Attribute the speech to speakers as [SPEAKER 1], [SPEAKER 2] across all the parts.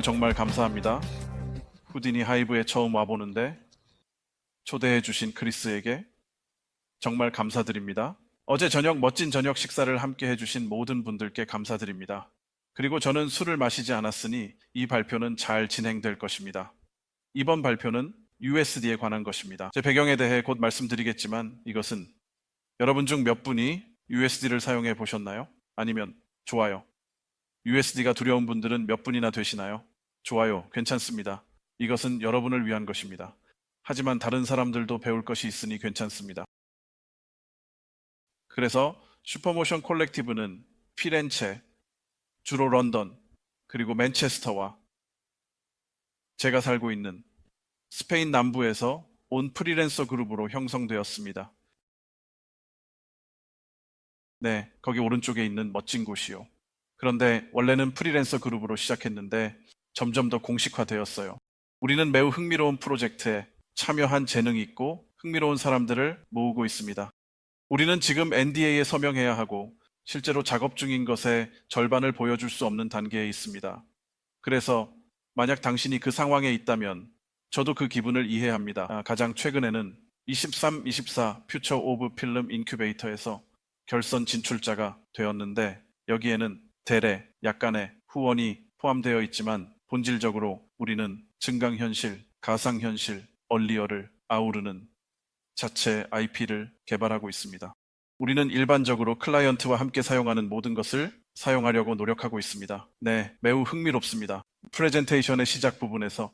[SPEAKER 1] 정말 감사합니다. 후디니 하이브에 처음 와보는데 초대해주신 크리스에게 정말 감사드립니다. 어제 저녁 멋진 저녁 식사를 함께 해주신 모든 분들께 감사드립니다. 그리고 저는 술을 마시지 않았으니 이 발표는 잘 진행될 것입니다. 이번 발표는 USD에 관한 것입니다. 제 배경에 대해 곧 말씀드리겠지만 이것은 여러분 중 몇 분이 USD를 사용해 보셨나요? 아니면 좋아요. USD가 두려운 분들은 몇 분이나 되시나요? 좋아요. 괜찮습니다. 이것은 여러분을 위한 것입니다. 하지만 다른 사람들도 배울 것이 있으니 괜찮습니다. 그래서 슈퍼모션 콜렉티브는 피렌체, 주로 런던, 그리고 맨체스터와 제가 살고 있는 스페인 남부에서 온 프리랜서 그룹으로 형성되었습니다. 네, 거기 오른쪽에 있는 멋진 곳이요. 그런데 원래는 프리랜서 그룹으로 시작했는데 점점 더 공식화되었어요. 우리는 매우 흥미로운 프로젝트에 참여한 재능이 있고 흥미로운 사람들을 모으고 있습니다. 우리는 지금 NDA에 서명해야 하고 실제로 작업 중인 것의 절반을 보여줄 수 없는 단계에 있습니다. 그래서 만약 당신이 그 상황에 있다면 저도 그 기분을 이해합니다. 가장 최근에는 23, 24 퓨처 오브 필름 인큐베이터에서 결선 진출자가 되었는데 여기에는 대래, 약간의 후원이 포함되어 있지만 본질적으로 우리는 증강현실, 가상현실, 얼리어를 아우르는 자체 IP를 개발하고 있습니다. 우리는 일반적으로 클라이언트와 함께 사용하는 모든 것을 사용하려고 노력하고 있습니다. 네, 매우 흥미롭습니다. 프레젠테이션의 시작 부분에서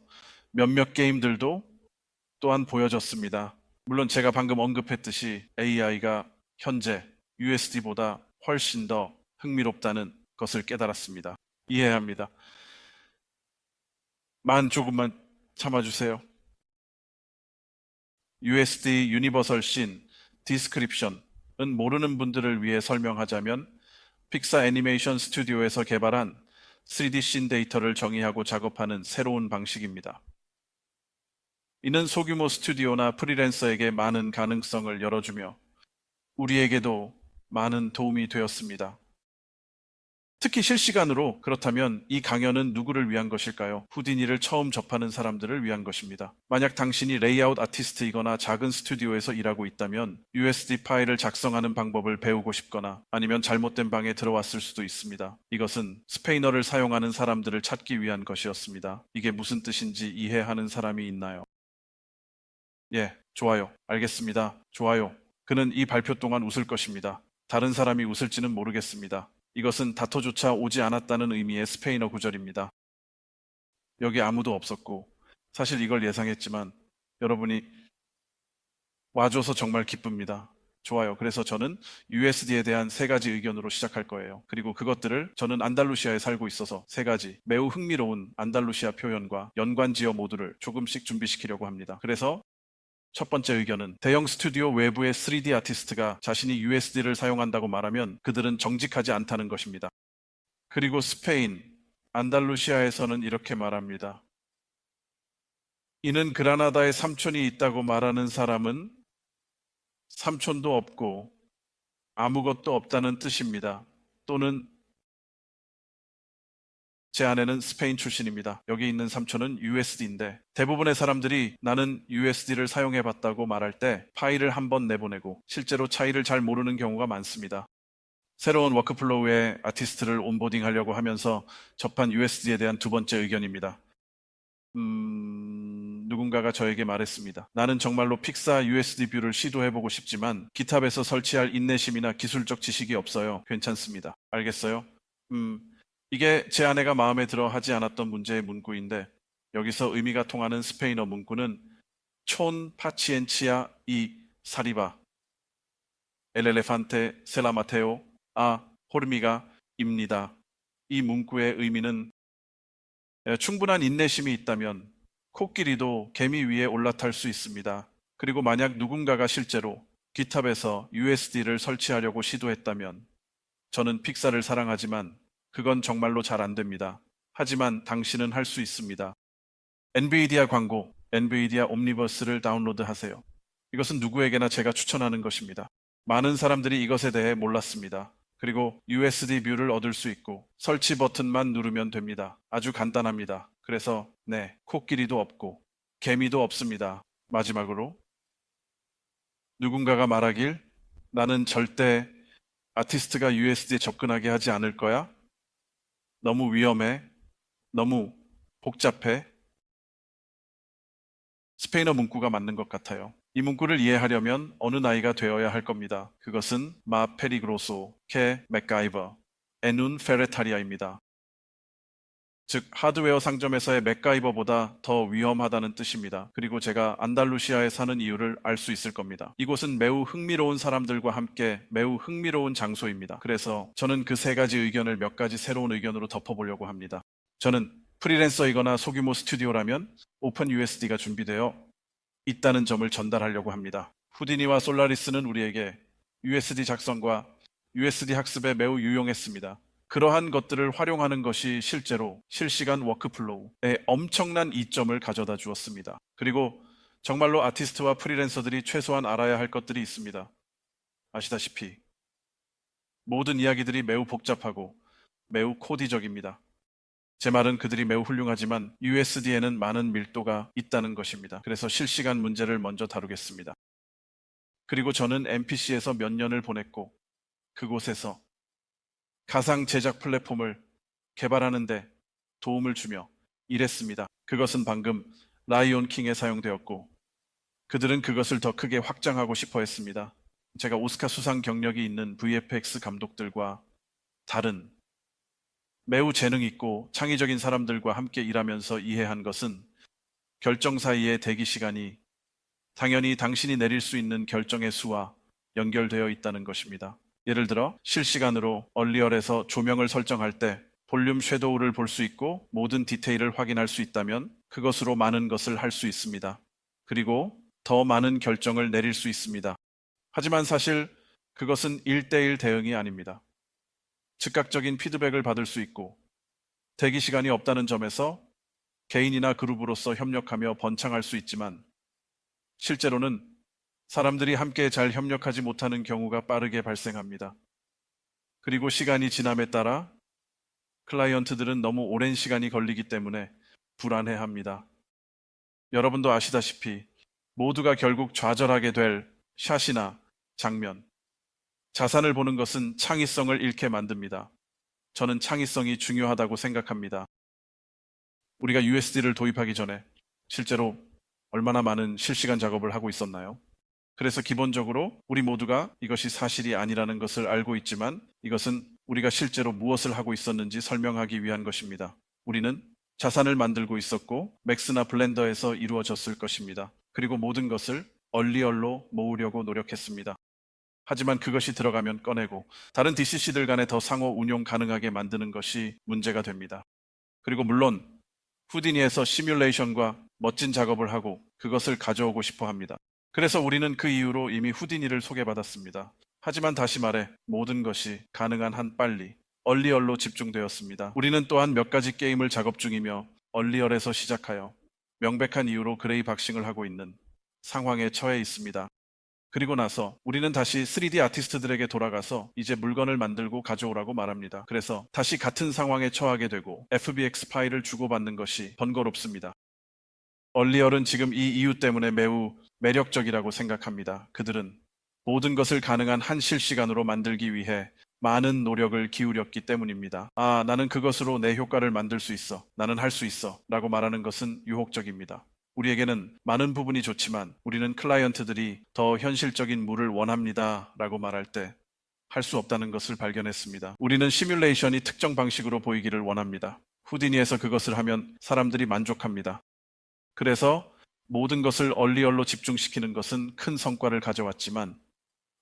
[SPEAKER 1] 몇몇 게임들도 또한 보여졌습니다. 물론 제가 방금 언급했듯이 AI가 현재 USD보다 훨씬 더 흥미롭다는 것을 깨달았습니다. 이해합니다. 조금만 참아주세요. USD 유니버설 씬 디스크립션은 모르는 분들을 위해 설명하자면 픽사 애니메이션 스튜디오에서 개발한 3D 씬 데이터를 정의하고 작업하는 새로운 방식입니다. 이는 소규모 스튜디오나 프리랜서에게 많은 가능성을 열어주며 우리에게도 많은 도움이 되었습니다. 특히 실시간으로. 그렇다면 이 강연은 누구를 위한 것일까요? 후디니를 처음 접하는 사람들을 위한 것입니다. 만약 당신이 레이아웃 아티스트이거나 작은 스튜디오에서 일하고 있다면 USD 파일을 작성하는 방법을 배우고 싶거나 아니면 잘못된 방에 들어왔을 수도 있습니다. 이것은 스페인어를 사용하는 사람들을 찾기 위한 것이었습니다. 이게 무슨 뜻인지 이해하는 사람이 있나요? 예, 좋아요. 알겠습니다. 좋아요. 그는 이 발표 동안 웃을 것입니다. 다른 사람이 웃을지는 모르겠습니다. 이것은 다토조차 오지 않았다는 의미의 스페인어 구절입니다. 여기 아무도 없었고 사실 이걸 예상했지만 여러분이 와줘서 정말 기쁩니다. 좋아요. 그래서 저는 USD에 대한 3가지 의견으로 시작할 거예요. 그리고 그것들을 저는 안달루시아에 살고 있어서 3가지 매우 흥미로운 안달루시아 표현과 연관지어 모두를 조금씩 준비시키려고 합니다. 그래서 첫 번째 의견은 대형 스튜디오 외부의 3D 아티스트가 자신이 USD를 사용한다고 말하면 그들은 정직하지 않다는 것입니다. 그리고 스페인, 안달루시아에서는 이렇게 말합니다. 이는 그라나다에 삼촌이 있다고 말하는 사람은 삼촌도 없고 아무것도 없다는 뜻입니다. 또는 제 아내는 스페인 출신입니다. 여기 있는 삼촌은 USD인데 대부분의 사람들이 나는 USD를 사용해 봤다고 말할 때 파일을 한번 내보내고 실제로 차이를 잘 모르는 경우가 많습니다. 새로운 워크플로우에 아티스트를 온보딩 하려고 하면서 접한 USD에 대한 2번째 의견입니다. 누군가가 저에게 말했습니다. 나는 정말로 픽사 USD 뷰를 시도해보고 싶지만 기탑에서 설치할 인내심이나 기술적 지식이 없어요. 괜찮습니다. 알겠어요? 이게 제 아내가 마음에 들어 하지 않았던 문제의 문구인데 여기서 의미가 통하는 스페인어 문구는 촌 파치엔치아 이 사리바 엘 엘레판테 셀라마테오 아 호르미가 입니다. 이 문구의 의미는 충분한 인내심이 있다면 코끼리도 개미 위에 올라탈 수 있습니다. 그리고 만약 누군가가 실제로 기탑에서 USD를 설치하려고 시도했다면 저는 픽사를 사랑하지만 그건 정말로 잘 안 됩니다. 하지만 당신은 할 수 있습니다. 엔비디아 광고, 엔비디아 옴니버스를 다운로드 하세요. 이것은 누구에게나 제가 추천하는 것입니다. 많은 사람들이 이것에 대해 몰랐습니다. 그리고 USD 뷰를 얻을 수 있고 설치 버튼만 누르면 됩니다. 아주 간단합니다. 그래서 네, 코끼리도 없고 개미도 없습니다. 마지막으로 누군가가 말하길 나는 절대 아티스트가 USD에 접근하게 하지 않을 거야. 너무 위험해. 너무 복잡해. 스페인어 문구가 맞는 것 같아요. 이 문구를 이해하려면 어느 나이가 되어야 할 겁니다. 그것은 마 페리그로소, 케 맥가이버, 에눈 페레타리아입니다. 즉 하드웨어 상점에서의 맥가이버보다 더 위험하다는 뜻입니다. 그리고 제가 안달루시아에 사는 이유를 알 수 있을 겁니다. 이곳은 매우 흥미로운 사람들과 함께 매우 흥미로운 장소입니다. 그래서 저는 그 세 가지 의견을 몇 가지 새로운 의견으로 덮어보려고 합니다. 저는 프리랜서이거나 소규모 스튜디오라면 오픈 USD가 준비되어 있다는 점을 전달하려고 합니다. 후디니와 솔라리스는 우리에게 USD 작성과 USD 학습에 매우 유용했습니다. 그러한 것들을 활용하는 것이 실제로 실시간 워크플로우에 엄청난 이점을 가져다 주었습니다. 그리고 정말로 아티스트와 프리랜서들이 최소한 알아야 할 것들이 있습니다. 아시다시피 모든 이야기들이 매우 복잡하고 매우 코디적입니다. 제 말은 그들이 매우 훌륭하지만 USD에는 많은 밀도가 있다는 것입니다. 그래서 실시간 문제를 먼저 다루겠습니다. 그리고 저는 MPC에서 몇 년을 보냈고 그곳에서 가상 제작 플랫폼을 개발하는데 도움을 주며 일했습니다. 그것은 방금 라이온 킹에 사용되었고 그들은 그것을 더 크게 확장하고 싶어 했습니다. 제가 오스카 수상 경력이 있는 VFX 감독들과 다른 매우 재능 있고 창의적인 사람들과 함께 일하면서 이해한 것은 결정 사이의 대기 시간이 당연히 당신이 내릴 수 있는 결정의 수와 연결되어 있다는 것입니다. 예를 들어 실시간으로 얼리얼에서 조명을 설정할 때 볼륨 섀도우를 볼 수 있고 모든 디테일을 확인할 수 있다면 그것으로 많은 것을 할 수 있습니다. 그리고 더 많은 결정을 내릴 수 있습니다. 하지만 사실 그것은 1대1 대응이 아닙니다. 즉각적인 피드백을 받을 수 있고 대기 시간이 없다는 점에서 개인이나 그룹으로서 협력하며 번창할 수 있지만 실제로는 사람들이 함께 잘 협력하지 못하는 경우가 빠르게 발생합니다. 그리고 시간이 지남에 따라 클라이언트들은 너무 오랜 시간이 걸리기 때문에 불안해합니다. 여러분도 아시다시피 모두가 결국 좌절하게 될 샷이나 장면, 자산을 보는 것은 창의성을 잃게 만듭니다. 저는 창의성이 중요하다고 생각합니다. 우리가 USD를 도입하기 전에 실제로 얼마나 많은 실시간 작업을 하고 있었나요? 그래서 기본적으로 우리 모두가 이것이 사실이 아니라는 것을 알고 있지만 이것은 우리가 실제로 무엇을 하고 있었는지 설명하기 위한 것입니다. 우리는 자산을 만들고 있었고 맥스나 블렌더에서 이루어졌을 것입니다. 그리고 모든 것을 얼리얼로 모으려고 노력했습니다. 하지만 그것이 들어가면 꺼내고 다른 DCC들 간에 더 상호 운용 가능하게 만드는 것이 문제가 됩니다. 그리고 물론 후디니에서 시뮬레이션과 멋진 작업을 하고 그것을 가져오고 싶어 합니다. 그래서 우리는 그 이후로 이미 후디니를 소개받았습니다. 하지만 다시 말해 모든 것이 가능한 한 빨리 얼리얼로 집중되었습니다. 우리는 또한 몇 가지 게임을 작업 중이며 얼리얼에서 시작하여 명백한 이유로 그레이 박싱을 하고 있는 상황에 처해 있습니다. 그리고 나서 우리는 다시 3D 아티스트들에게 돌아가서 이제 물건을 만들고 가져오라고 말합니다. 그래서 다시 같은 상황에 처하게 되고 FBX 파일을 주고받는 것이 번거롭습니다. 얼리얼은 지금 이 이유 때문에 매우 매력적이라고 생각합니다. 그들은 모든 것을 가능한 한 실시간으로 만들기 위해 많은 노력을 기울였기 때문입니다. 아, 나는 그것으로 내 효과를 만들 수 있어. 나는 할 수 있어. 라고 말하는 것은 유혹적입니다. 우리에게는 많은 부분이 좋지만 우리는 클라이언트들이 더 현실적인 물을 원합니다. 라고 말할 때 할 수 없다는 것을 발견했습니다. 우리는 시뮬레이션이 특정 방식으로 보이기를 원합니다. 후디니에서 그것을 하면 사람들이 만족합니다. 그래서 모든 것을 얼리얼로 집중시키는 것은 큰 성과를 가져왔지만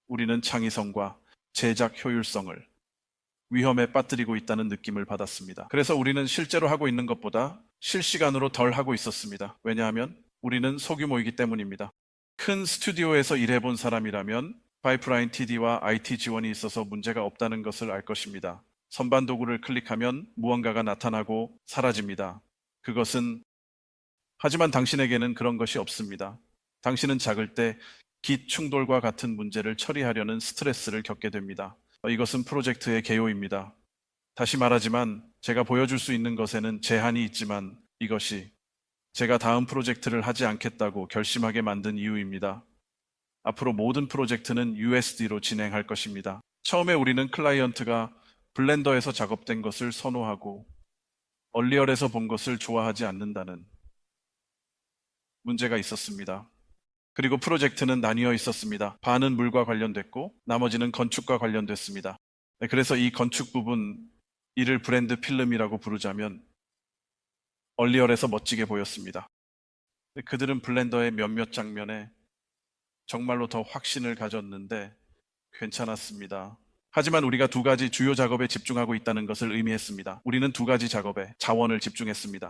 [SPEAKER 1] 우리는 창의성과 제작 효율성을 위험에 빠뜨리고 있다는 느낌을 받았습니다. 그래서 우리는 실제로 하고 있는 것보다 실시간으로 덜 하고 있었습니다. 왜냐하면 우리는 소규모이기 때문입니다. 큰 스튜디오에서 일해본 사람이라면 파이프라인 TD와 IT 지원이 있어서 문제가 없다는 것을 알 것입니다. 선반 도구를 클릭하면 무언가가 나타나고 사라집니다. 하지만 당신에게는 그런 것이 없습니다. 당신은 작을 때 깃 충돌과 같은 문제를 처리하려는 스트레스를 겪게 됩니다. 이것은 프로젝트의 개요입니다. 다시 말하지만 제가 보여줄 수 있는 것에는 제한이 있지만 이것이 제가 다음 프로젝트를 하지 않겠다고 결심하게 만든 이유입니다. 앞으로 모든 프로젝트는 USD로 진행할 것입니다. 처음에 우리는 클라이언트가 블렌더에서 작업된 것을 선호하고 얼리얼에서 본 것을 좋아하지 않는다는 문제가 있었습니다. 그리고 프로젝트는 나뉘어 있었습니다. 반은 물과 관련됐고 나머지는 건축과 관련됐습니다. 그래서 이 건축 부분, 이를 브랜드 필름이라고 부르자면 얼리얼에서 멋지게 보였습니다. 그들은 블렌더의 몇몇 장면에 정말로 더 확신을 가졌는데 괜찮았습니다. 하지만 우리가 두 가지 주요 작업에 집중하고 있다는 것을 의미했습니다. 우리는 두 가지 작업에 자원을 집중했습니다.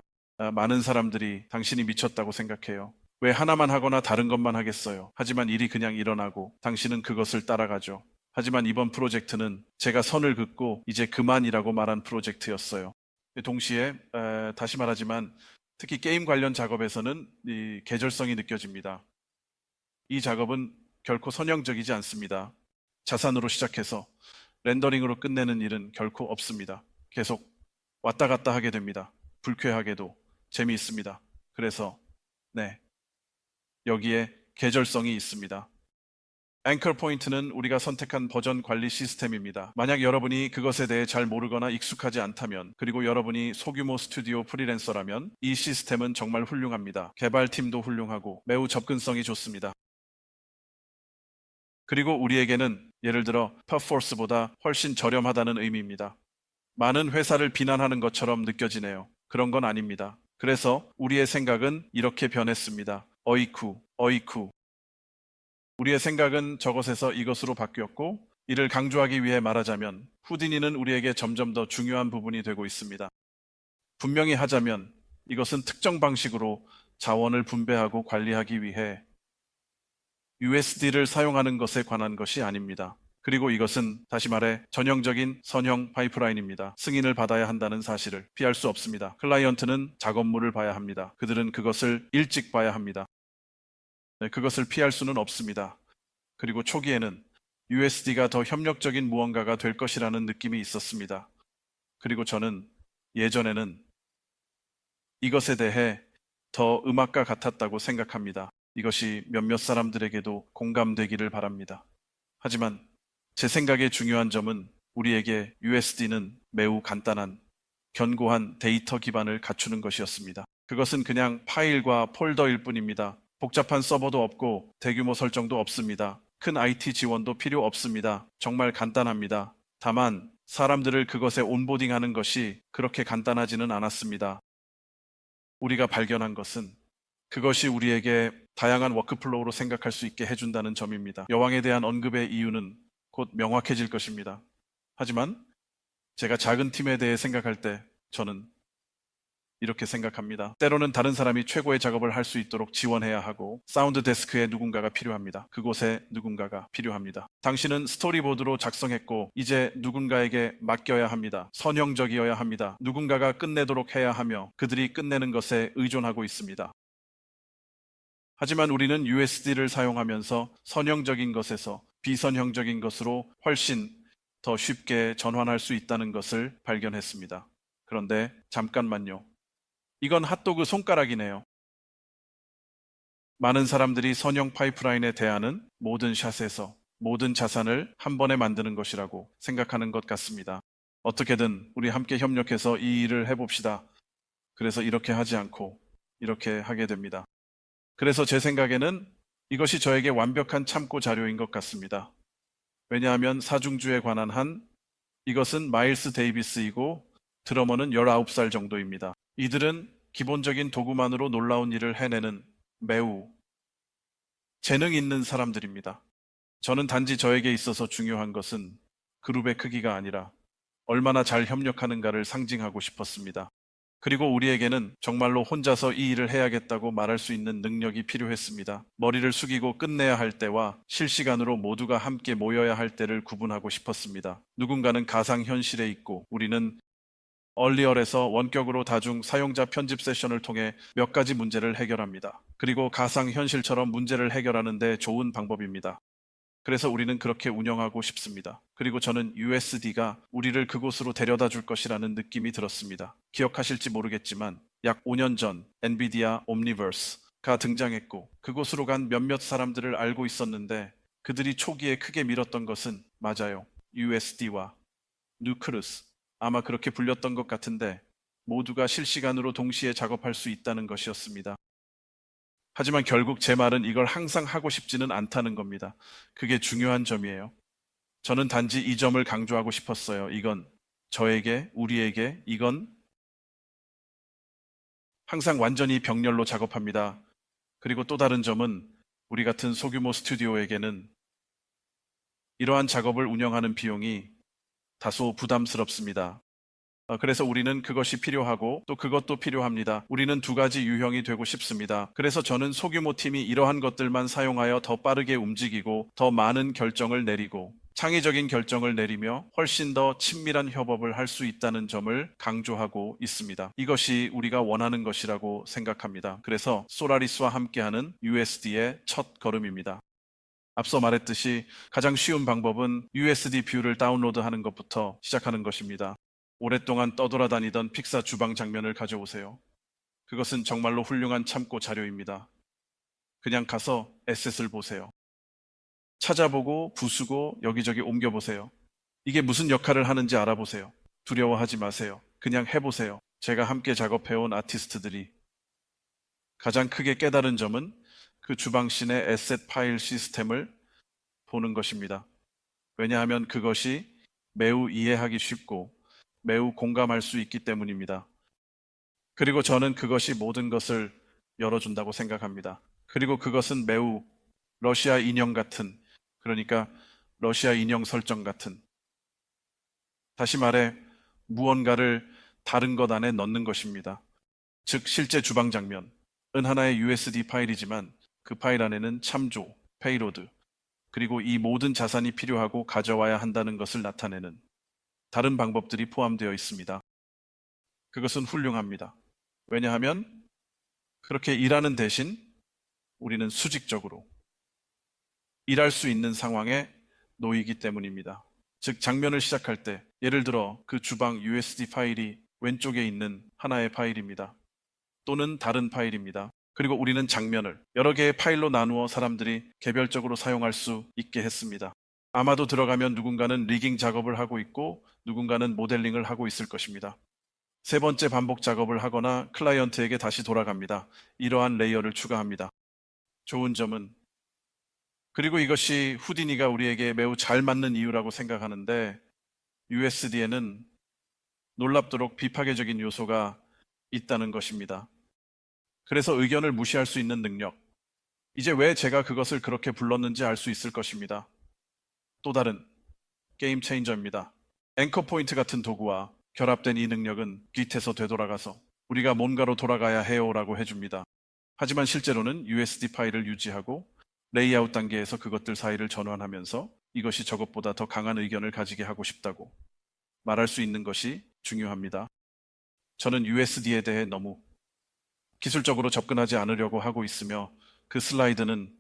[SPEAKER 1] 많은 사람들이 당신이 미쳤다고 생각해요. 왜 하나만 하거나 다른 것만 하겠어요? 하지만 일이 그냥 일어나고 당신은 그것을 따라가죠. 하지만 이번 프로젝트는 제가 선을 긋고 이제 그만이라고 말한 프로젝트였어요. 동시에 다시 말하지만 특히 게임 관련 작업에서는 이 계절성이 느껴집니다. 이 작업은 결코 선형적이지 않습니다. 자산으로 시작해서 렌더링으로 끝내는 일은 결코 없습니다. 계속 왔다 갔다 하게 됩니다. 불쾌하게도 재미있습니다. 그래서 여기에 계절성이 있습니다. 앵커 포인트는 우리가 선택한 버전 관리 시스템입니다. 만약 여러분이 그것에 대해 잘 모르거나 익숙하지 않다면, 그리고 여러분이 소규모 스튜디오 프리랜서라면 이 시스템은 정말 훌륭합니다. 개발팀도 훌륭하고 매우 접근성이 좋습니다. 그리고 우리에게는 예를 들어 퍼포스보다 훨씬 저렴하다는 의미입니다. 많은 회사를 비난하는 것처럼 느껴지네요. 그런 건 아닙니다. 그래서 우리의 생각은 이렇게 변했습니다. 어이쿠, 어이쿠. 우리의 생각은 저것에서 이것으로 바뀌었고, 이를 강조하기 위해 말하자면 후디니는 우리에게 점점 더 중요한 부분이 되고 있습니다. 분명히 하자면 이것은 특정 방식으로 자원을 분배하고 관리하기 위해 USD를 사용하는 것에 관한 것이 아닙니다. 그리고 이것은 다시 말해 전형적인 선형 파이프라인입니다. 승인을 받아야 한다는 사실을 피할 수 없습니다. 클라이언트는 작업물을 봐야 합니다. 그들은 그것을 일찍 봐야 합니다. 그것을 피할 수는 없습니다. 그리고 초기에는 USD가 더 협력적인 무언가가 될 것이라는 느낌이 있었습니다. 그리고 저는 예전에는 이것에 대해 더 음악과 같았다고 생각합니다. 이것이 몇몇 사람들에게도 공감되기를 바랍니다. 하지만 제 생각의 중요한 점은 우리에게 USD는 매우 간단한, 견고한 데이터 기반을 갖추는 것이었습니다. 그것은 그냥 파일과 폴더일 뿐입니다. 복잡한 서버도 없고 대규모 설정도 없습니다. 큰 IT 지원도 필요 없습니다. 정말 간단합니다. 다만 사람들을 그것에 온보딩하는 것이 그렇게 간단하지는 않았습니다. 우리가 발견한 것은 그것이 우리에게 다양한 워크플로우로 생각할 수 있게 해준다는 점입니다. 여왕에 대한 언급의 이유는 곧 명확해질 것입니다. 하지만 제가 작은 팀에 대해 생각할 때 저는 이렇게 생각합니다. 때로는 다른 사람이 최고의 작업을 할 수 있도록 지원해야 하고 사운드 데스크에 누군가가 필요합니다. 그곳에 누군가가 필요합니다. 당신은 스토리보드로 작성했고 이제 누군가에게 맡겨야 합니다. 선형적이어야 합니다. 누군가가 끝내도록 해야 하며 그들이 끝내는 것에 의존하고 있습니다. 하지만 우리는 USD를 사용하면서 선형적인 것에서 비선형적인 것으로 훨씬 더 쉽게 전환할 수 있다는 것을 발견했습니다. 그런데 잠깐만요. 이건 핫도그 손가락이네요. 많은 사람들이 선형 파이프라인에 대하는 모든 샷에서 모든 자산을 한 번에 만드는 것이라고 생각하는 것 같습니다. 어떻게든 우리 함께 협력해서 이 일을 해봅시다. 그래서 이렇게 하지 않고 이렇게 하게 됩니다. 그래서 제 생각에는 이것이 저에게 완벽한 참고 자료인 것 같습니다. 왜냐하면 사중주에 관한 한 이것은 마일스 데이비스이고 드러머는 19살 정도입니다. 이들은 기본적인 도구만으로 놀라운 일을 해내는 매우 재능 있는 사람들입니다. 저는 단지 저에게 있어서 중요한 것은 그룹의 크기가 아니라 얼마나 잘 협력하는가를 상징하고 싶었습니다. 그리고 우리에게는 정말로 혼자서 이 일을 해야겠다고 말할 수 있는 능력이 필요했습니다. 머리를 숙이고 끝내야 할 때와 실시간으로 모두가 함께 모여야 할 때를 구분하고 싶었습니다. 누군가는 가상현실에 있고 우리는 얼리얼에서 원격으로 다중 사용자 편집 세션을 통해 몇 가지 문제를 해결합니다. 그리고 가상현실처럼 문제를 해결하는 데 좋은 방법입니다. 그래서 우리는 그렇게 운영하고 싶습니다. 그리고 저는 USD가 우리를 그곳으로 데려다 줄 것이라는 느낌이 들었습니다. 기억하실지 모르겠지만 약 5년 전 엔비디아 옴니버스가 등장했고 그곳으로 간 몇몇 사람들을 알고 있었는데 그들이 초기에 크게 밀었던 것은 맞아요. USD와 누크루스, 아마 그렇게 불렸던 것 같은데 모두가 실시간으로 동시에 작업할 수 있다는 것이었습니다. 하지만 결국 제 말은 이걸 항상 하고 싶지는 않다는 겁니다. 그게 중요한 점이에요. 저는 단지 이 점을 강조하고 싶었어요. 이건 저에게, 우리에게, 이건 항상 완전히 병렬로 작업합니다. 그리고 또 다른 점은 우리 같은 소규모 스튜디오에게는 이러한 작업을 운영하는 비용이 다소 부담스럽습니다. 그래서 우리는 그것이 필요하고 또 그것도 필요합니다. 우리는 두 가지 유형이 되고 싶습니다. 그래서 저는 소규모 팀이 이러한 것들만 사용하여 더 빠르게 움직이고 더 많은 결정을 내리고 창의적인 결정을 내리며 훨씬 더 친밀한 협업을 할 수 있다는 점을 강조하고 있습니다. 이것이 우리가 원하는 것이라고 생각합니다. 그래서 소라리스와 함께하는 USD의 첫 걸음입니다. 앞서 말했듯이 가장 쉬운 방법은 USD 뷰를 다운로드하는 것부터 시작하는 것입니다. 오랫동안 떠돌아다니던 픽사 주방 장면을 가져오세요. 그것은 정말로 훌륭한 참고 자료입니다. 그냥 가서 에셋을 보세요. 찾아보고 부수고 여기저기 옮겨보세요. 이게 무슨 역할을 하는지 알아보세요. 두려워하지 마세요. 그냥 해보세요. 제가 함께 작업해온 아티스트들이 가장 크게 깨달은 점은 그 주방신의 에셋 파일 시스템을 보는 것입니다. 왜냐하면 그것이 매우 이해하기 쉽고 매우 공감할 수 있기 때문입니다. 그리고 저는 그것이 모든 것을 열어준다고 생각합니다. 그리고 그것은 매우 러시아 인형 같은, 그러니까 러시아 인형 설정 같은, 다시 말해 무언가를 다른 것 안에 넣는 것입니다. 즉 실제 주방 장면은 하나의 USD 파일이지만 그 파일 안에는 참조, 페이로드, 그리고 이 모든 자산이 필요하고 가져와야 한다는 것을 나타내는 다른 방법들이 포함되어 있습니다. 그것은 훌륭합니다. 왜냐하면 그렇게 일하는 대신 우리는 수직적으로 일할 수 있는 상황에 놓이기 때문입니다. 즉 장면을 시작할 때 예를 들어 그 주방 USD 파일이 왼쪽에 있는 하나의 파일입니다. 또는 다른 파일입니다. 그리고 우리는 장면을 여러 개의 파일로 나누어 사람들이 개별적으로 사용할 수 있게 했습니다. 아마도 들어가면 누군가는 리깅 작업을 하고 있고 누군가는 모델링을 하고 있을 것입니다. 세 번째 반복 작업을 하거나 클라이언트에게 다시 돌아갑니다. 이러한 레이어를 추가합니다. 좋은 점은 그리고 이것이 후디니가 우리에게 매우 잘 맞는 이유라고 생각하는데 USD에는 놀랍도록 비파괴적인 요소가 있다는 것입니다. 그래서 의견을 무시할 수 있는 능력. 이제 왜 제가 그것을 그렇게 불렀는지 알 수 있을 것입니다. 또 다른 게임 체인저입니다. 앵커 포인트 같은 도구와 결합된 이 능력은 깃에서 되돌아가서 우리가 뭔가로 돌아가야 해요라고 해줍니다. 하지만 실제로는 USD 파일을 유지하고 레이아웃 단계에서 그것들 사이를 전환하면서 이것이 저것보다 더 강한 의견을 가지게 하고 싶다고 말할 수 있는 것이 중요합니다. 저는 USD에 대해 너무 기술적으로 접근하지 않으려고 하고 있으며 그 슬라이드는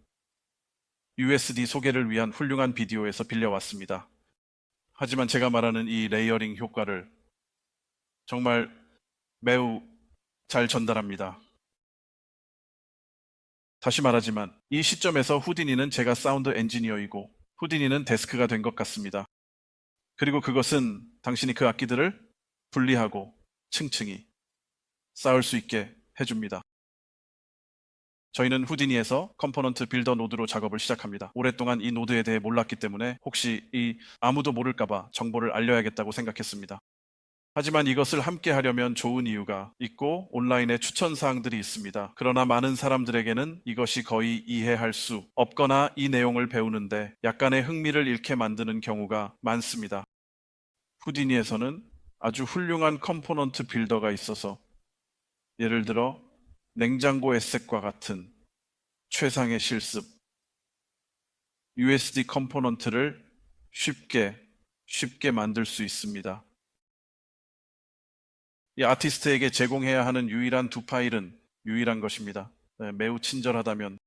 [SPEAKER 1] USD 소개를 위한 훌륭한 비디오에서 빌려왔습니다. 하지만 제가 말하는 이 레이어링 효과를 정말 매우 잘 전달합니다. 다시 말하지만 이 시점에서 후디니는 제가 사운드 엔지니어이고 후디니는 데스크가 된 것 같습니다. 그리고 그것은 당신이 그 악기들을 분리하고 층층이 쌓을 수 있게 해줍니다. 저희는 후디니에서 컴포넌트 빌더 노드로 작업을 시작합니다. 오랫동안 이 노드에 대해 몰랐기 때문에 혹시 아무도 모를까봐 정보를 알려야겠다고 생각했습니다. 하지만 이것을 함께 하려면 좋은 이유가 있고 온라인에 추천 사항들이 있습니다. 그러나 많은 사람들에게는 이것이 거의 이해할 수 없거나 이 내용을 배우는데 약간의 흥미를 잃게 만드는 경우가 많습니다. 후디니에서는 아주 훌륭한 컴포넌트 빌더가 있어서 예를 들어 냉장고 에셋과 같은 최상의 실습, USD 컴포넌트를 쉽게 만들 수 있습니다. 이 아티스트에게 제공해야 하는 유일한 두 파일은 유일한 것입니다. 매우 친절하다면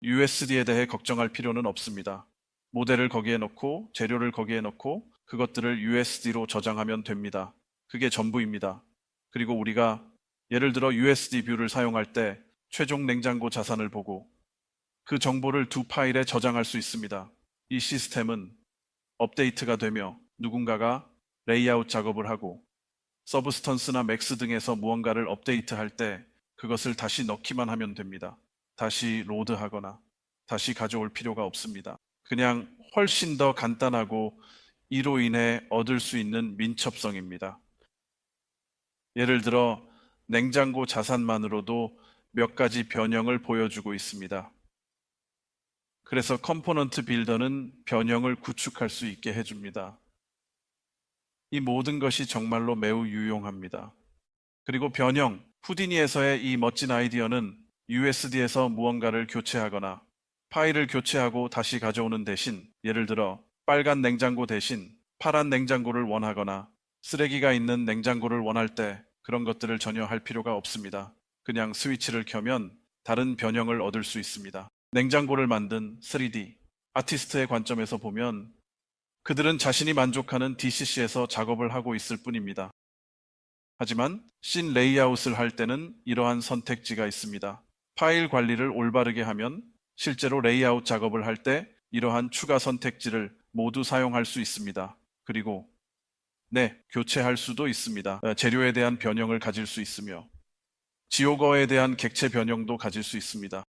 [SPEAKER 1] USD에 대해 걱정할 필요는 없습니다. 모델을 거기에 넣고 재료를 거기에 넣고 그것들을 USD로 저장하면 됩니다. 그게 전부입니다. 그리고 우리가 예를 들어 USD 뷰를 사용할 때 최종 냉장고 자산을 보고 그 정보를 두 파일에 저장할 수 있습니다. 이 시스템은 업데이트가 되며 누군가가 레이아웃 작업을 하고 서브스턴스나 맥스 등에서 무언가를 업데이트할 때 그것을 다시 넣기만 하면 됩니다. 다시 로드하거나 다시 가져올 필요가 없습니다. 그냥 훨씬 더 간단하고 이로 인해 얻을 수 있는 민첩성입니다. 예를 들어 냉장고 자산만으로도 몇 가지 변형을 보여주고 있습니다. 그래서 컴포넌트 빌더는 변형을 구축할 수 있게 해줍니다. 이 모든 것이 정말로 매우 유용합니다. 그리고 변형, 후디니에서의 이 멋진 아이디어는 USD에서 무언가를 교체하거나 파일을 교체하고 다시 가져오는 대신 예를 들어 빨간 냉장고 대신 파란 냉장고를 원하거나 쓰레기가 있는 냉장고를 원할 때 그런 것들을 전혀 할 필요가 없습니다. 그냥 스위치를 켜면 다른 변형을 얻을 수 있습니다. 냉장고를 만든 3D 아티스트의 관점에서 보면 그들은 자신이 만족하는 DCC에서 작업을 하고 있을 뿐입니다. 하지만 씬 레이아웃을 할 때는 이러한 선택지가 있습니다. 파일 관리를 올바르게 하면 실제로 레이아웃 작업을 할 때 이러한 추가 선택지를 모두 사용할 수 있습니다. 그리고 교체할 수도 있습니다. 재료에 대한 변형을 가질 수 있으며 지오거에 대한 객체 변형도 가질 수 있습니다.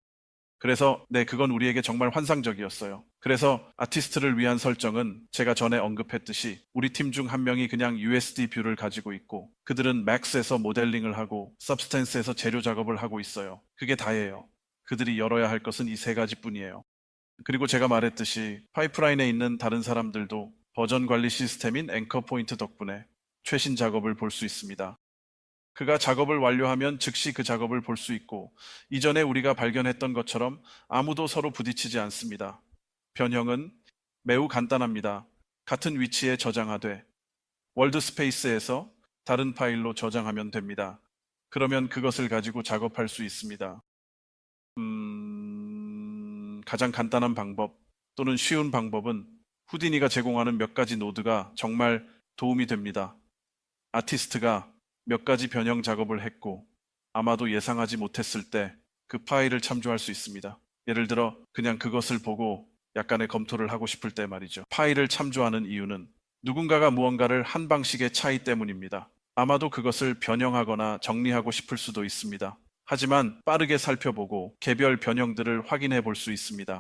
[SPEAKER 1] 그래서 그건 우리에게 정말 환상적이었어요. 그래서 아티스트를 위한 설정은 제가 전에 언급했듯이 우리 팀 중 한 명이 그냥 USD 뷰를 가지고 있고 그들은 맥스에서 모델링을 하고 서브스턴스에서 재료 작업을 하고 있어요. 그게 다예요. 그들이 열어야 할 것은 이 세 가지뿐이에요. 그리고 제가 말했듯이 파이프라인에 있는 다른 사람들도 버전 관리 시스템인 앵커 포인트 덕분에 최신 작업을 볼 수 있습니다. 그가 작업을 완료하면 즉시 그 작업을 볼 수 있고 이전에 우리가 발견했던 것처럼 아무도 서로 부딪히지 않습니다. 변형은 매우 간단합니다. 같은 위치에 저장하되 월드스페이스에서 다른 파일로 저장하면 됩니다. 그러면 그것을 가지고 작업할 수 있습니다. 가장 간단한 방법 또는 쉬운 방법은 후디니가 제공하는 몇 가지 노드가 정말 도움이 됩니다. 아티스트가 몇 가지 변형 작업을 했고 아마도 예상하지 못했을 때 그 파일을 참조할 수 있습니다. 예를 들어 그냥 그것을 보고 약간의 검토를 하고 싶을 때 말이죠. 파일을 참조하는 이유는 누군가가 무언가를 한 방식의 차이 때문입니다. 아마도 그것을 변형하거나 정리하고 싶을 수도 있습니다. 하지만 빠르게 살펴보고 개별 변형들을 확인해 볼 수 있습니다.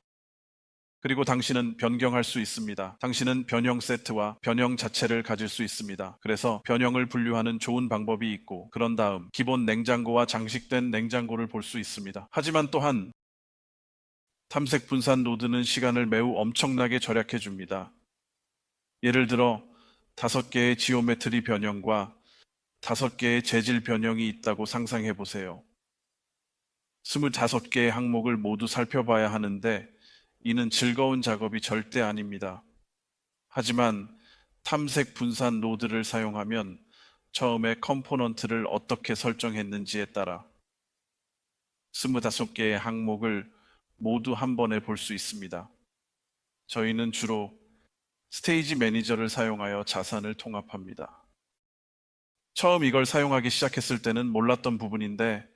[SPEAKER 1] 그리고 당신은 변경할 수 있습니다. 당신은 변형 세트와 변형 자체를 가질 수 있습니다. 그래서 변형을 분류하는 좋은 방법이 있고 그런 다음 기본 냉장고와 장식된 냉장고를 볼 수 있습니다. 하지만 또한 탐색 분산 노드는 시간을 매우 엄청나게 절약해 줍니다. 예를 들어 5개의 지오메트리 변형과 5개의 재질 변형이 있다고 상상해 보세요. 25개의 항목을 모두 살펴봐야 하는데 이는 즐거운 작업이 절대 아닙니다. 하지만 탐색 분산 노드를 사용하면 처음에 컴포넌트를 어떻게 설정했는지에 따라 25개의 항목을 모두 한 번에 볼 수 있습니다. 저희는 주로 스테이지 매니저를 사용하여 자산을 통합합니다. 처음 이걸 사용하기 시작했을 때는 몰랐던 부분인데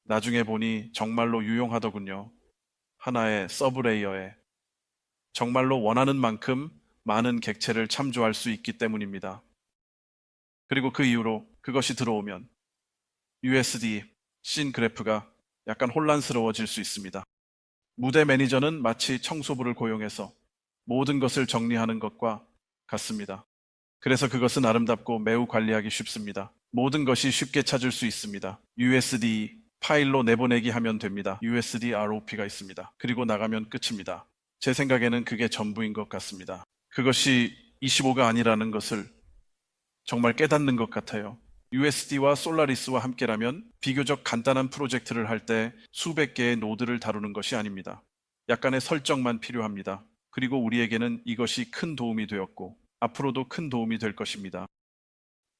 [SPEAKER 1] 나중에 보니 정말로 유용하더군요. 하나의 서브레이어에 정말로 원하는 만큼 많은 객체를 참조할 수 있기 때문입니다. 그리고 그 이후로 그것이 들어오면 USD, 씬 그래프가 약간 혼란스러워질 수 있습니다. 무대 매니저는 마치 청소부를 고용해서 모든 것을 정리하는 것과 같습니다. 그래서 그것은 아름답고 매우 관리하기 쉽습니다. 모든 것이 쉽게 찾을 수 있습니다. USD 파일로 내보내기 하면 됩니다. USD ROP가 있습니다. 그리고 나가면 끝입니다. 제 생각에는 그게 전부인 것 같습니다. 그것이 25가 아니라는 것을 정말 깨닫는 것 같아요. USD와 솔라리스와 함께라면 비교적 간단한 프로젝트를 할 때 수백 개의 노드를 다루는 것이 아닙니다. 약간의 설정만 필요합니다. 그리고 우리에게는 이것이 큰 도움이 되었고 앞으로도 큰 도움이 될 것입니다.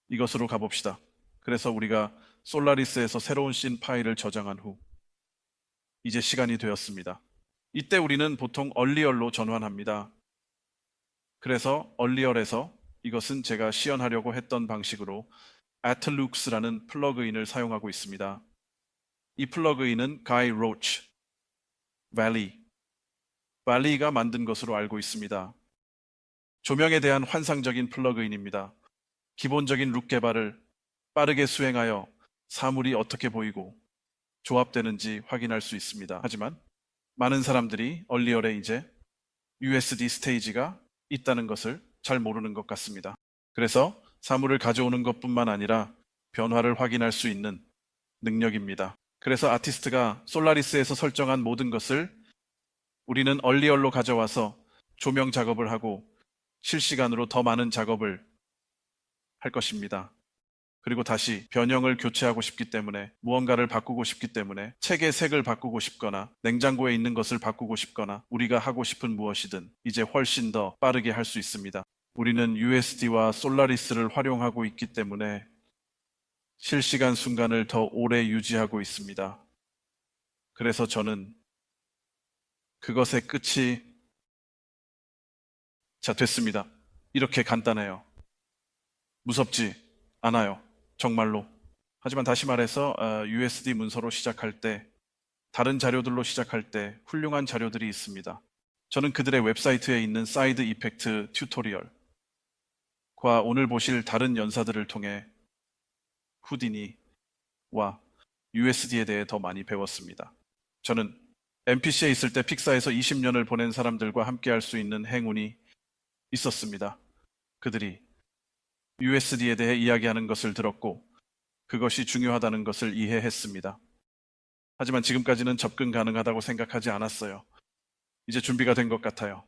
[SPEAKER 1] 이것으로 가봅시다. 그래서 우리가 솔라리스에서 새로운 씬 파일을 저장한 후 이제 시간이 되었습니다. 이때 우리는 보통 얼리얼로 전환합니다. 그래서 얼리얼에서 이것은 제가 시연하려고 했던 방식으로 atlux라는 플러그인을 사용하고 있습니다. 이 플러그인은 Guy Roach, Valley가 만든 것으로 알고 있습니다. 조명에 대한 환상적인 플러그인입니다. 기본적인 룩 개발을 빠르게 수행하여 사물이 어떻게 보이고 조합되는지 확인할 수 있습니다. 하지만 많은 사람들이 얼리얼에 이제 USD 스테이지가 있다는 것을 잘 모르는 것 같습니다. 그래서 사물을 가져오는 것뿐만 아니라 변화를 확인할 수 있는 능력입니다. 그래서 아티스트가 솔라리스에서 설정한 모든 것을 우리는 얼리얼로 가져와서 조명 작업을 하고 실시간으로 더 많은 작업을 할 것입니다. 그리고 다시 변형을 교체하고 싶기 때문에, 무언가를 바꾸고 싶기 때문에, 책의 색을 바꾸고 싶거나 냉장고에 있는 것을 바꾸고 싶거나 우리가 하고 싶은 무엇이든 이제 훨씬 더 빠르게 할 수 있습니다. 우리는 USD와 솔라리스를 활용하고 있기 때문에 실시간 순간을 더 오래 유지하고 있습니다. 그래서 저는 그것의 끝이 됐습니다. 이렇게 간단해요. 무섭지 않아요. 정말로. 하지만 다시 말해서 USD 문서로 시작할 때, 다른 자료들로 시작할 때 훌륭한 자료들이 있습니다. 저는 그들의 웹사이트에 있는 사이드 이펙트 튜토리얼과 오늘 보실 다른 연사들을 통해 후디니와 USD에 대해 더 많이 배웠습니다. 저는 MPC에 있을 때 픽사에서 20년을 보낸 사람들과 함께 할 수 있는 행운이 있었습니다. 그들이 USD에 대해 이야기하는 것을 들었고 그것이 중요하다는 것을 이해했습니다. 하지만 지금까지는 접근 가능하다고 생각하지 않았어요. 이제 준비가 된 것 같아요.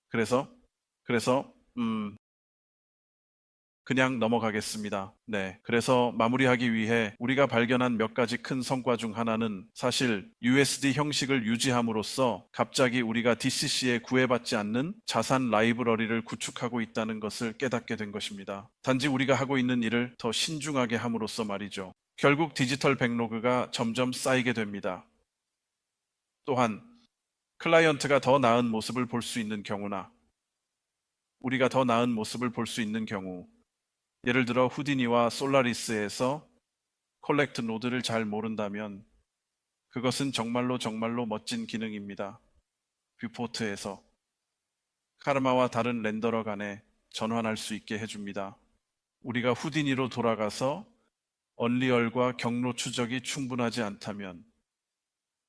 [SPEAKER 1] 그래서 그냥 넘어가겠습니다. 네. 그래서 마무리하기 위해 우리가 발견한 몇 가지 큰 성과 중 하나는 사실 USD 형식을 유지함으로써 갑자기 우리가 DCC에 구애받지 않는 자산 라이브러리를 구축하고 있다는 것을 깨닫게 된 것입니다. 단지 우리가 하고 있는 일을 더 신중하게 함으로써 말이죠. 결국 디지털 백로그가 점점 쌓이게 됩니다. 또한 클라이언트가 더 나은 모습을 볼 수 있는 경우나 우리가 더 나은 모습을 볼 수 있는 경우, 예를 들어 후디니와 솔라리스에서 컬렉트 노드를 잘 모른다면 그것은 정말로 멋진 기능입니다. 뷰포트에서 카르마와 다른 렌더러 간에 전환할 수 있게 해줍니다. 우리가 후디니로 돌아가서 얼리얼과 경로 추적이 충분하지 않다면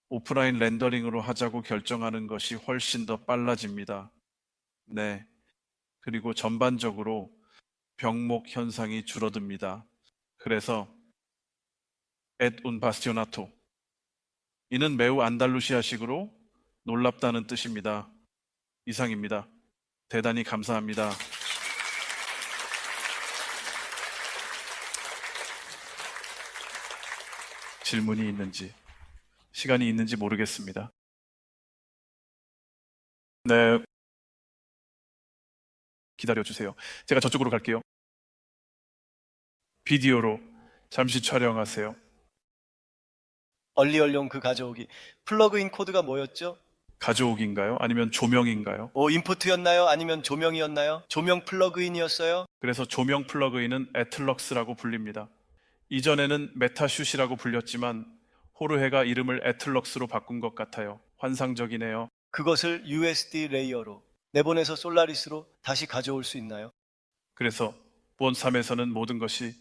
[SPEAKER 1] 오프라인 렌더링으로 하자고 결정하는 것이 훨씬 더 빨라집니다. 네. 그리고 전반적으로 병목 현상이 줄어듭니다. 그래서 et un bastionato, 이는 매우 안달루시아식으로 놀랍다는 뜻입니다. 이상입니다. 대단히 감사합니다. 질문이 있는지, 시간이 있는지 모르겠습니다. 네. 기다려주세요. 제가 저쪽으로 갈게요. 비디오로 잠시 촬영하세요.
[SPEAKER 2] 얼리얼용 그 가져오기. 플러그인 코드가 뭐였죠?
[SPEAKER 1] 가져오기인가요? 아니면 조명인가요?
[SPEAKER 2] 임포트였나요? 아니면 조명이었나요? 조명 플러그인이었어요?
[SPEAKER 1] 그래서 조명 플러그인은 애틀럭스라고 불립니다. 이전에는 메타슛이라고 불렸지만 호르헤가 이름을 애틀럭스로 바꾼 것 같아요. 환상적이네요.
[SPEAKER 2] 그것을 USD 레이어로 내보내서 솔라리스로 다시 가져올 수 있나요?
[SPEAKER 1] 그래서 본3에서는 모든 것이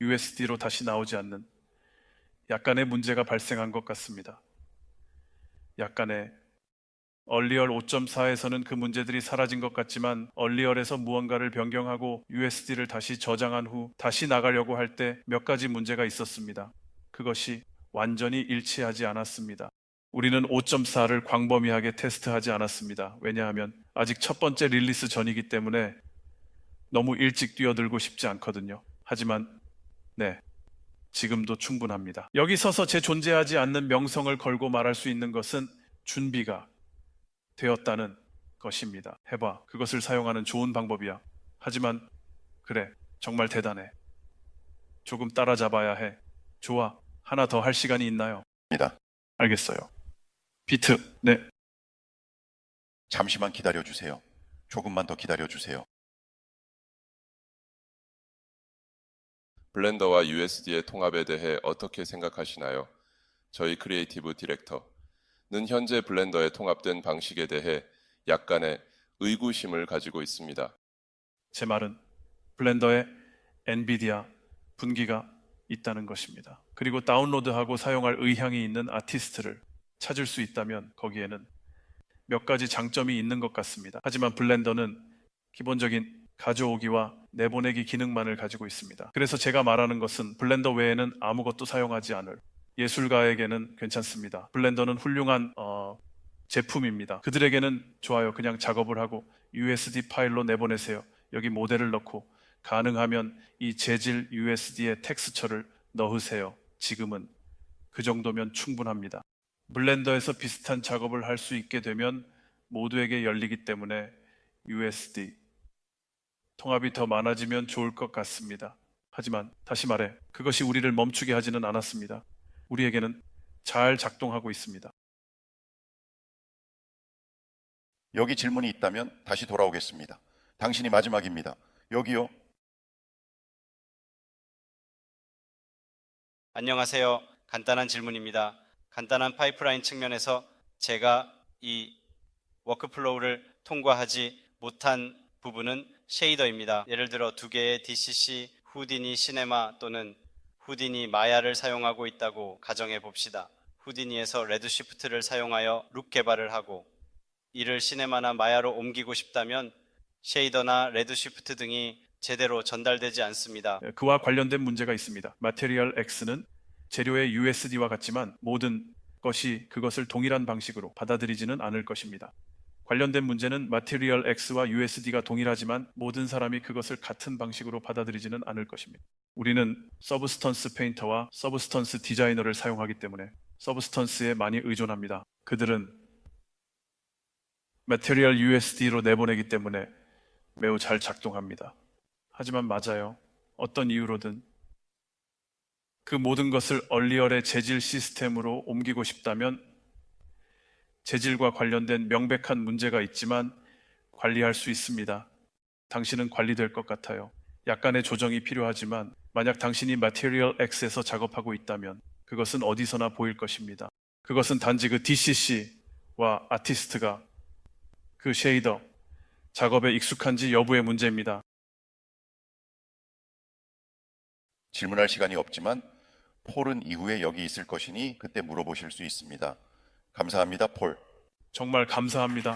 [SPEAKER 1] USD로 다시 나오지 않는 약간의 문제가 발생한 것 같습니다. 약간의 얼리얼 5.4에서는 그 문제들이 사라진 것 같지만 얼리얼에서 무언가를 변경하고 USD를 다시 저장한 후 다시 나가려고 할 때 몇 가지 문제가 있었습니다. 그것이 완전히 일치하지 않았습니다. 우리는 5.4를 광범위하게 테스트하지 않았습니다. 왜냐하면 아직 첫 번째 릴리스 전이기 때문에 너무 일찍 뛰어들고 싶지 않거든요. 하지만 네, 지금도 충분합니다. 여기 서서 제 존재하지 않는 명성을 걸고 말할 수 있는 것은 준비가 되었다는 것입니다. 해봐. 그것을 사용하는 좋은 방법이야. 하지만 그래, 정말 대단해. 조금 따라잡아야 해. 좋아. 하나 더 할 시간이 있나요? 알겠어요. 비트, 네.
[SPEAKER 3] 잠시만 기다려 주세요. 조금만 더 기다려 주세요.
[SPEAKER 4] 블렌더와 USD의 통합에 대해 어떻게 생각하시나요? 저희 크리에이티브 디렉터는 현재 블렌더에 통합된 방식에 대해 약간의 의구심을 가지고 있습니다.
[SPEAKER 1] 제 말은 블렌더에 엔비디아 분기가 있다는 것입니다. 그리고 다운로드하고 사용할 의향이 있는 아티스트를 찾을 수 있다면 거기에는 몇 가지 장점이 있는 것 같습니다. 하지만 블렌더는 기본적인 가져오기와 내보내기 기능만을 가지고 있습니다. 그래서 제가 말하는 것은 블렌더 외에는 아무것도 사용하지 않을 예술가에게는 괜찮습니다. 블렌더는 훌륭한 제품입니다. 그들에게는 좋아요. 그냥 작업을 하고 USD 파일로 내보내세요. 여기 모델을 넣고 가능하면 이 재질 USD의 텍스처를 넣으세요. 지금은 그 정도면 충분합니다. 블렌더에서 비슷한 작업을 할 수 있게 되면 모두에게 열리기 때문에 USD 통합이 더 많아지면 좋을 것 같습니다. 하지만 다시 말해 그것이 우리를 멈추게 하지는 않았습니다. 우리에게는 잘 작동하고 있습니다.
[SPEAKER 3] 여기 질문이 있다면 다시 돌아오겠습니다. 당신이 마지막입니다. 여기요.
[SPEAKER 5] 안녕하세요. 간단한 질문입니다. 간단한 파이프라인 측면에서 제가 이 워크플로우를 통과하지 못한 부분은 쉐이더입니다. 예를 들어 두 개의 DCC, 후디니 시네마 또는 후디니 마야를 사용하고 있다고 가정해 봅시다. 후디니에서 레드시프트를 사용하여 룩 개발을 하고 이를 시네마나 마야로 옮기고 싶다면 쉐이더나 레드시프트 등이 제대로 전달되지 않습니다.
[SPEAKER 1] 그와 관련된 문제가 있습니다. 마테리얼 X는 재료의 USD와 같지만 모든 것이 그것을 동일한 방식으로 받아들이지는 않을 것입니다. 관련된 문제는 마테리얼 X와 USD가 동일하지만 모든 사람이 그것을 같은 방식으로 받아들이지는 않을 것입니다. 우리는 서브스턴스 페인터와 서브스턴스 디자이너를 사용하기 때문에 서브스턴스에 많이 의존합니다. 그들은 마테리얼 USD로 내보내기 때문에 매우 잘 작동합니다. 하지만 맞아요. 어떤 이유로든 그 모든 것을 얼리얼의 재질 시스템으로 옮기고 싶다면 재질과 관련된 명백한 문제가 있지만 관리할 수 있습니다. 당신은 관리될 것 같아요. 약간의 조정이 필요하지만 만약 당신이 마테리얼 X에서 작업하고 있다면 그것은 어디서나 보일 것입니다. 그것은 단지 그 DCC와 아티스트가 그 쉐이더 작업에 익숙한지 여부의 문제입니다.
[SPEAKER 3] 질문할 시간이 없지만 폴은 이후에 여기 있을 것이니 그때 물어보실 수 있습니다. 감사합니다, 폴.
[SPEAKER 1] 정말 감사합니다.